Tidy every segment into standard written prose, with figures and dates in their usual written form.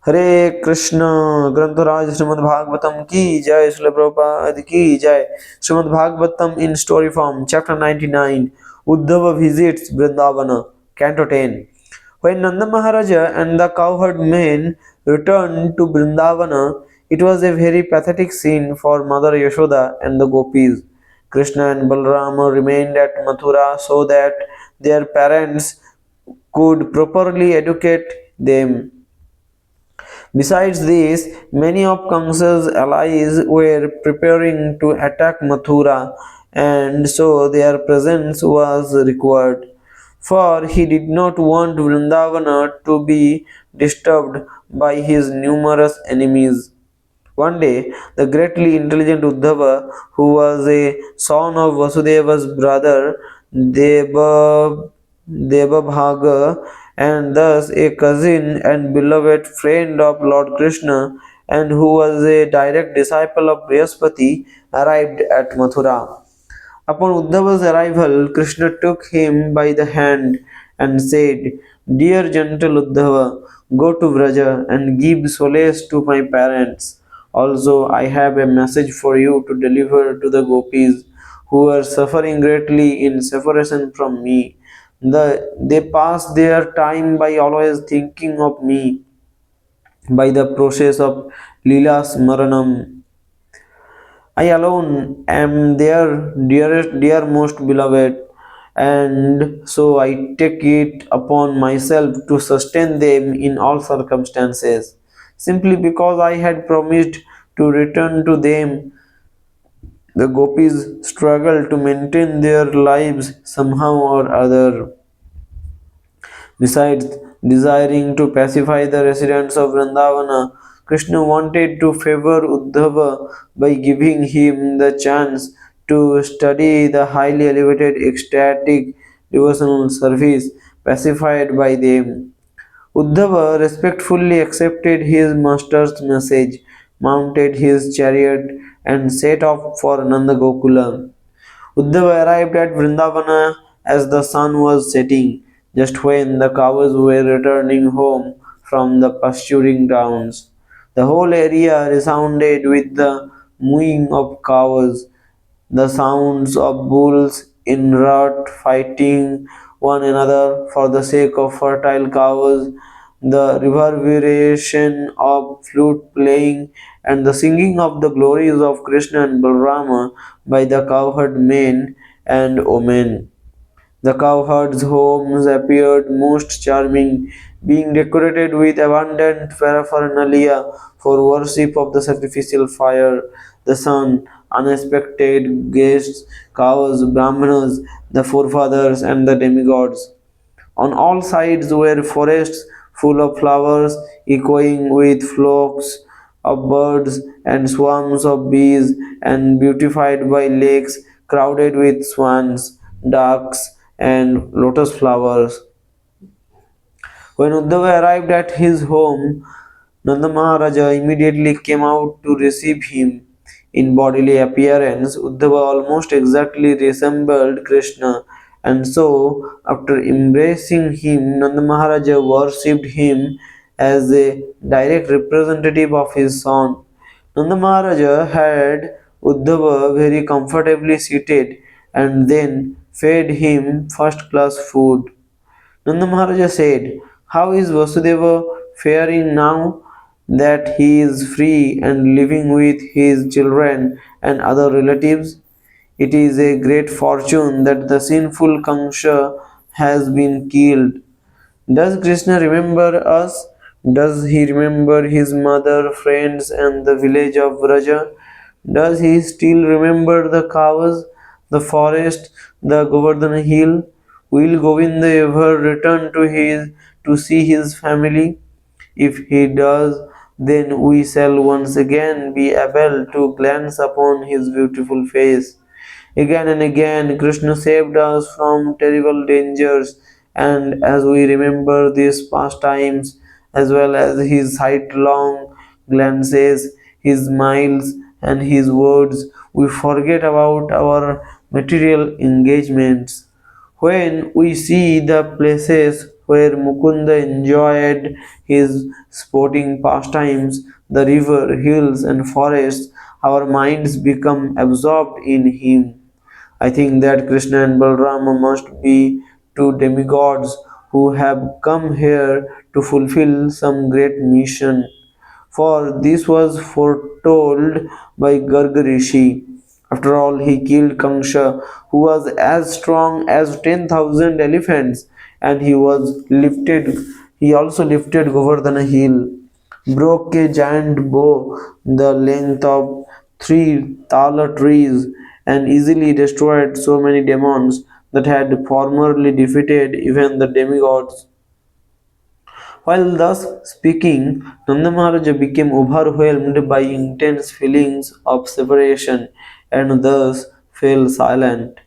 हरे कृष्ण। ग्रंथराज श्रीमद्-भागवतम की जय। श्रील प्रभुपाद की जय। श्रीमद्-भागवतम in story form, chapter 99. Uddhava visits Vṛndāvana, Canto 10. When Nanda Maharaja and the cowherd men returned to Vṛndāvana, it was a very pathetic scene for Mother Yashoda and the gopis. Krishna and Balarama remained at Mathura so that their parents could properly educate them. Besides this, many of Kamsa's allies were preparing to attack Mathura, and so their presence was required. For he did not want Vṛndāvana to be disturbed by his numerous enemies. One day, the greatly intelligent Uddhava, who was a son of Vasudeva's brother Devabhaga, and thus a cousin and beloved friend of Lord Krishna, and who was a direct disciple of Brihaspati, arrived at Mathura. Upon Uddhava's arrival, Krishna took him by the hand and said, "Dear gentle Uddhava, go to Vraja and give solace to my parents. Also, I have a message for you to deliver to the gopis who are suffering greatly in separation from me. They pass their time by always thinking of me by the process of Leela Smaranam. I alone am their dear most beloved, and so I take it upon myself to sustain them in all circumstances, simply because I had promised to return to them. The gopis struggle to maintain their lives somehow or other. Besides desiring to pacify the residents of Vṛndāvana, Krishna wanted to favor Uddhava by giving him the chance to study the highly elevated ecstatic devotional service pacified by them. Uddhava respectfully accepted his master's message, mounted his chariot, and set off for Nanda Gokula. Uddhava arrived at Vṛndāvana as the sun was setting, just when the cows were returning home from the pasturing grounds. The whole area resounded with the mooing of cows, the sounds of bulls in wrath fighting one another for the sake of fertile cows, the reverberation of flute playing, and the singing of the glories of Krishna and Balarama by the cowherd men and women. The cowherds' homes appeared most charming, being decorated with abundant paraphernalia for worship of the sacrificial fire, the sun, unexpected guests, cows, brahmanas, the forefathers, and the demigods. On all sides were forests full of flowers, echoing with flocks of birds and swarms of bees, and beautified by lakes crowded with swans, ducks, and lotus flowers. When Uddhava arrived at his home, Nanda Maharaja immediately came out to receive him. In bodily appearance, Uddhava almost exactly resembled Krishna, and so, after embracing him, Nanda Maharaja worshipped him as a direct representative of his son. Nanda Maharaja had Uddhava very comfortably seated and then fed him first class food. Nanda Maharaja said, "How is Vasudeva faring now that he is free and living with his children and other relatives? It is a great fortune that the sinful Kamsa has been killed. Does Krishna remember us? Does he remember his mother, friends, and the village of Vraja? Does he still remember the cows, the forest, the Govardhana hill? Will Govinda ever return to see his family? If he does, then we shall once again be able to glance upon his beautiful face." Again and again, Krishna saved us from terrible dangers, and as we remember these pastimes, as well as his sidelong glances, his smiles, and his words, we forget about our material engagements. When we see the places where Mukunda enjoyed his sporting pastimes, the river, hills, and forests, our minds become absorbed in him. I think that Krishna and Balrama must be two demigods who have come here to fulfill some great mission. For this was foretold by Garga Rishi. After all, he killed Kangsha, who was as strong as 10,000 elephants, and he also lifted Govardhana hill, broke a giant bow the length of three tala trees, and easily destroyed so many demons that had formerly defeated even the demigods. While thus speaking, Nanda Maharaja became overwhelmed by intense feelings of separation and thus fell silent.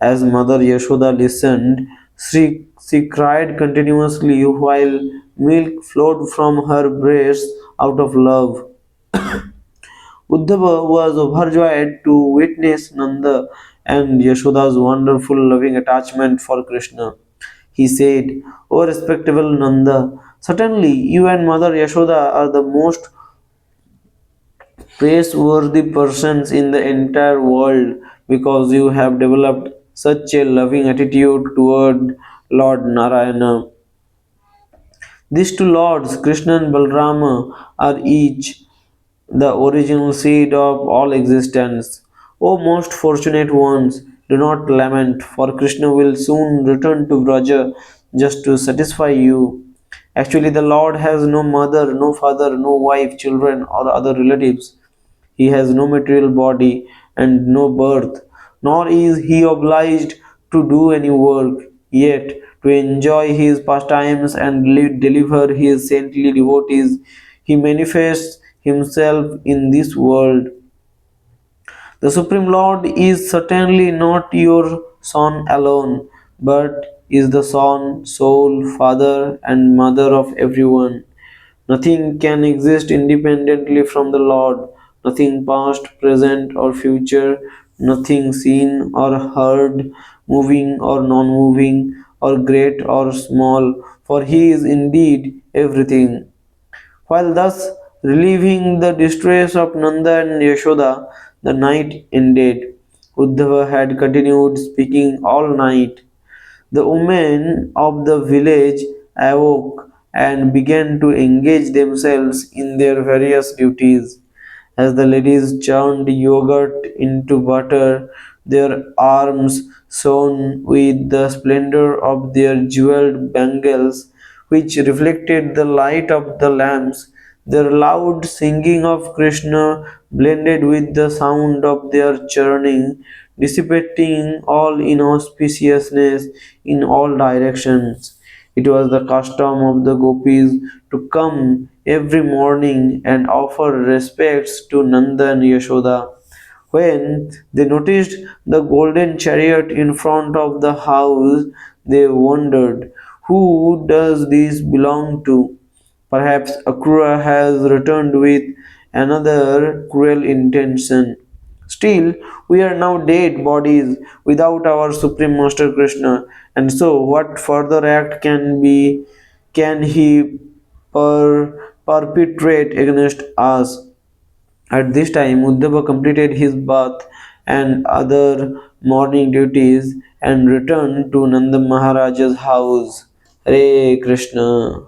As Mother Yashoda listened, she cried continuously while milk flowed from her breast out of love. Uddhava was overjoyed to witness Nanda and Yashoda's wonderful loving attachment for Krishna. He said, O respectable Nanda, certainly you and Mother Yashoda are the most praiseworthy persons in the entire world because you have developed such a loving attitude toward Lord Narayana. These two lords, Krishna and Balrama, are each the original seed of all existence. O most fortunate ones, do not lament, for Krishna will soon return to Vraja just to satisfy you. Actually, the Lord has no mother, no father, no wife, children, or other relatives. He has no material body and no birth, nor is he obliged to do any work, yet to enjoy his pastimes and deliver his saintly devotees, he manifests himself in this world. The Supreme Lord is certainly not your son alone, but is the Son, Soul, Father, and Mother of everyone. Nothing can exist independently from the Lord, nothing past, present, or future, nothing seen or heard, moving or non moving, or great or small, for He is indeed everything. While thus relieving the distress of Nanda and Yashoda, the night ended. Uddhava had continued speaking all night. The women of the village awoke and began to engage themselves in their various duties. As the ladies churned yogurt into butter, their arms shone with the splendor of their jeweled bangles, which reflected the light of the lamps. Their loud singing of Krishna blended with the sound of their churning, dissipating all inauspiciousness in all directions. It was the custom of the gopis to come every morning and offer respects to Nanda and Yashoda. When they noticed the golden chariot in front of the house, they wondered, who does this belong to? Perhaps Akrura has returned with another cruel intention. Still, we are now dead bodies without our Supreme Master Krishna, and so what further act can he perpetrate against us? At this time, Uddhava completed his bath and other morning duties and returned to Nanda Maharaja's house. Hare Krishna.